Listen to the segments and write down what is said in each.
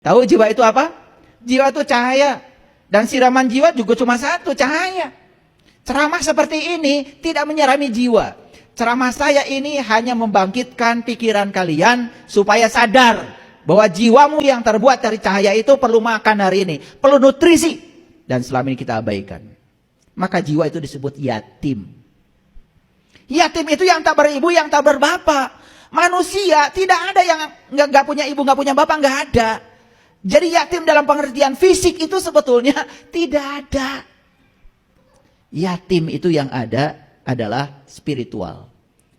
Tahu jiwa itu apa? Jiwa itu cahaya. Dan siraman jiwa juga cuma satu, cahaya. Ceramah seperti ini tidak menyirami jiwa. Ceramah saya ini hanya membangkitkan pikiran kalian supaya sadar bahwa jiwamu yang terbuat dari cahaya itu perlu makan hari ini, perlu nutrisi. Dan selama ini kita abaikan. Maka jiwa itu disebut yatim. Yatim itu yang tak beribu, yang tak berbapak. Manusia tidak ada yang nggak punya ibu, nggak punya bapak, nggak ada. Jadi yatim dalam pengertian fisik itu sebetulnya tidak ada. Yatim itu yang ada adalah spiritual.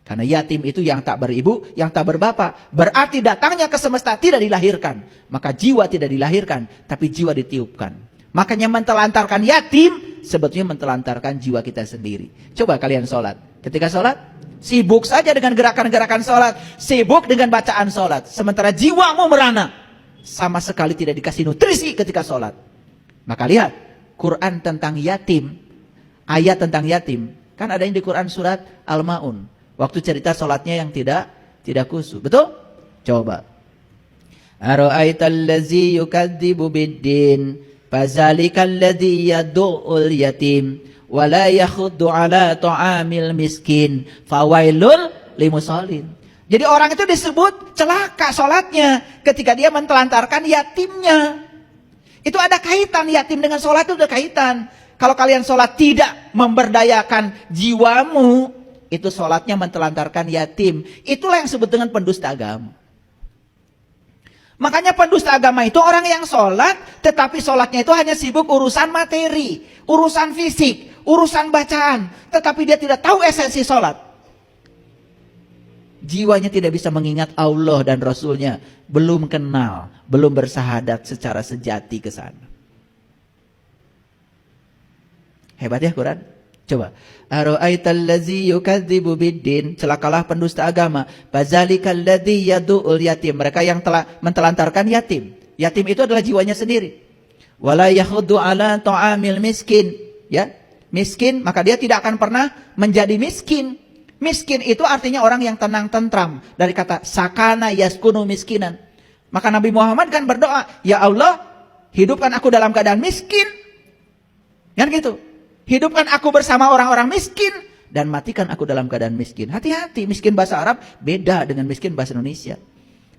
Karena yatim itu yang tak beribu, yang tak berbapak. Berarti datangnya ke semesta tidak dilahirkan. Maka jiwa tidak dilahirkan, tapi jiwa ditiupkan. Makanya mentelantarkan yatim, sebetulnya mentelantarkan jiwa kita sendiri. Coba kalian sholat. Ketika sholat, sibuk saja dengan gerakan-gerakan sholat. Sibuk dengan bacaan sholat. Sementara jiwamu merana. Sama sekali tidak dikasih nutrisi ketika sholat. Maka lihat, Quran tentang yatim. Ayat tentang yatim. Kan ada yang di Quran surat Al-Ma'un. Waktu cerita sholatnya yang tidak khusyuk. Betul? Coba. Ara'aital ladzi yukadzibu biddin, fazalikal ladzi yad'ul yatim, wa la yakhuddu ala ta'amil miskin, fawailul limusallin. Jadi orang itu disebut celaka sholatnya ketika dia mentelantarkan yatimnya. Itu ada kaitan, yatim dengan sholat itu ada kaitan. Kalau kalian sholat tidak memberdayakan jiwamu, itu sholatnya mentelantarkan yatim. Itulah yang disebut dengan pendusta agama. Makanya pendusta agama itu orang yang sholat, tetapi sholatnya itu hanya sibuk urusan materi, urusan fisik, urusan bacaan. Tetapi dia tidak tahu esensi sholat. Jiwanya tidak bisa mengingat Allah dan Rasulnya. Belum kenal, belum bersahadat secara sejati ke sana. Hebat ya Quran? Coba. Ara'aital ladzi yukadzibu biddin, celakalah pendusta agama. Fazalikal ladzi yad'ul yatim, mereka yang telah mentelantarkan yatim. Yatim itu adalah jiwanya sendiri. Wala yakhuddu ala ta'amil miskin, ya. Miskin, maka dia tidak akan pernah menjadi miskin. Miskin itu artinya orang yang tenang tentram, dari kata sakana yaskunu miskinan. Maka Nabi Muhammad kan berdoa, ya Allah, hidupkan aku dalam keadaan miskin. Kan gitu. Hidupkan aku bersama orang-orang miskin dan matikan aku dalam keadaan miskin. Hati-hati, miskin bahasa Arab beda dengan miskin bahasa Indonesia.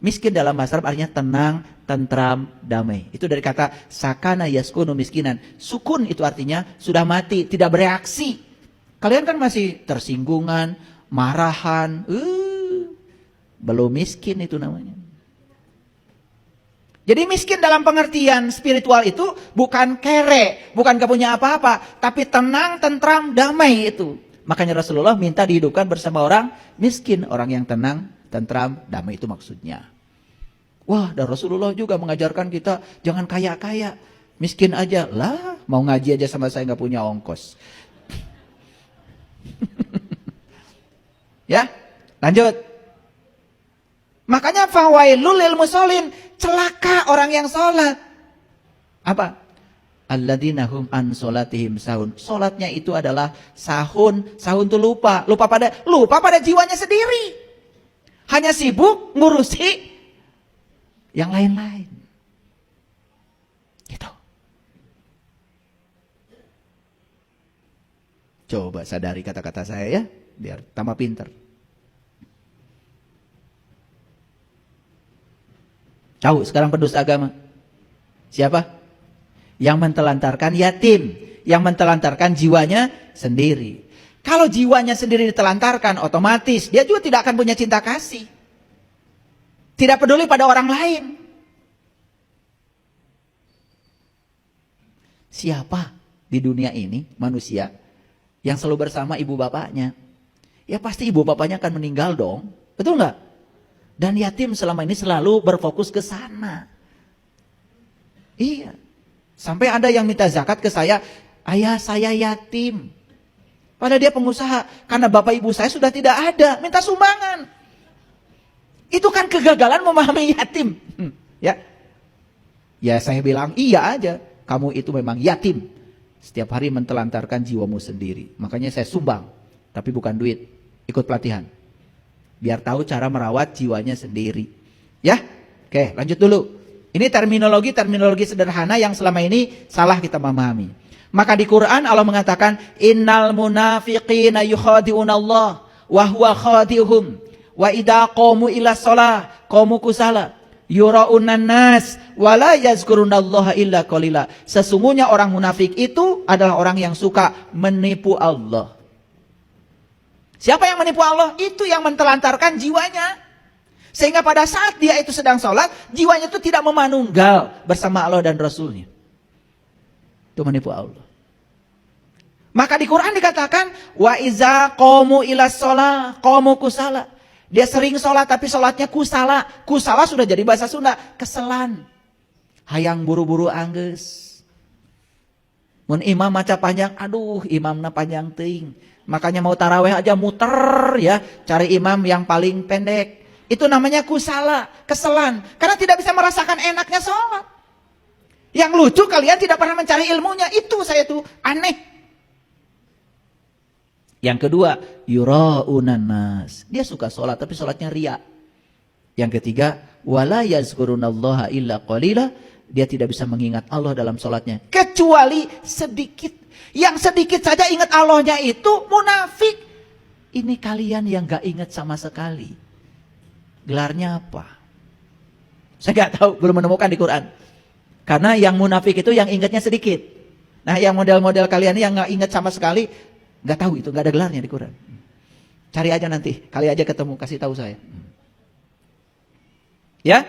Miskin dalam bahasa Arab artinya tenang, tentram, damai. Itu dari kata sakana yaskunu miskinan. Sukun itu artinya sudah mati, tidak bereaksi. Kalian kan masih tersinggungan, marahan. Belum miskin itu namanya. Jadi miskin dalam pengertian spiritual itu bukan kere, bukan gak punya apa-apa, tapi tenang, tentram, damai itu. Makanya Rasulullah minta dihidupkan bersama orang miskin, orang yang tenang, tentram, damai itu maksudnya. Wah, dan Rasulullah juga mengajarkan kita jangan kaya-kaya, miskin aja. Lah, mau ngaji aja sama saya gak punya ongkos. Ya, lanjut. Makanya fawailul lil musallin, celaka orang yang sholat. Apa? Alladzina hum an sholatihim sahun. Sholatnya itu adalah sahun. Sahun itu lupa pada jiwanya sendiri. Hanya sibuk ngurusi yang lain-lain. Gitu. Coba sadari kata-kata saya ya, biar tambah pinter. Tahu sekarang pendusta agama? Siapa? Yang mentelantarkan yatim. Yang mentelantarkan jiwanya sendiri. Kalau jiwanya sendiri ditelantarkan, otomatis dia juga tidak akan punya cinta kasih. Tidak peduli pada orang lain. Siapa di dunia ini manusia yang selalu bersama ibu bapaknya? Ya pasti ibu bapaknya akan meninggal dong. Betul nggak? Dan yatim selama ini selalu berfokus ke sana. Iya. Sampai ada yang minta zakat ke saya, ayah saya yatim. Padahal dia pengusaha. Karena bapak ibu saya sudah tidak ada, minta sumbangan. Itu kan kegagalan memahami yatim. Ya. Ya saya bilang, iya aja. Kamu itu memang yatim. Setiap hari mentelantarkan jiwamu sendiri. Makanya saya sumbang. Tapi bukan duit. Ikut pelatihan. Biar tahu cara merawat jiwanya sendiri. Ya, oke lanjut dulu. Ini terminologi sederhana yang selama ini salah kita memahami. Maka di Quran Allah mengatakan innal munafiqina yukhadi'unallah wa huwa khadi'uhum wa idza qamu ila shalah qamu kusala yura'unan nas wa la yazkurunallaha illa qalila. Sesungguhnya orang munafik itu adalah orang yang suka menipu Allah. Siapa yang menipu Allah? Itu yang mentelantarkan jiwanya. Sehingga pada saat dia itu sedang sholat, jiwanya itu tidak memanunggal bersama Allah dan Rasulnya. Itu menipu Allah. Maka di Quran dikatakan, wa iza qamu ila sholah, qamu kusala. Dia sering sholat tapi sholatnya kusala. Kusala sudah jadi bahasa Sunda, keselan. Hayang buru-buru angges. Mun imam maca panjang, aduh imamna panjang ting. Makanya mau taraweh aja muter ya, cari imam yang paling pendek. Itu namanya kusala, keselan. Karena tidak bisa merasakan enaknya sholat. Yang lucu kalian tidak pernah mencari ilmunya. Itu saya tuh aneh. Yang kedua, yura'unan nas. Dia suka sholat tapi sholatnya riya. Yang ketiga, wala yazkurunallaha illa qalila. Dia tidak bisa mengingat Allah dalam sholatnya. Kecuali sedikit. Yang sedikit saja ingat Allahnya itu munafik. Ini kalian yang gak ingat sama sekali. Gelarnya apa? Saya nggak tahu, belum menemukan di Quran. Karena yang munafik itu yang ingatnya sedikit. Nah, yang model-model kalian ini yang nggak ingat sama sekali, nggak tahu itu, nggak ada gelarnya di Quran. Cari aja nanti, kali aja ketemu, kasih tahu saya. Ya?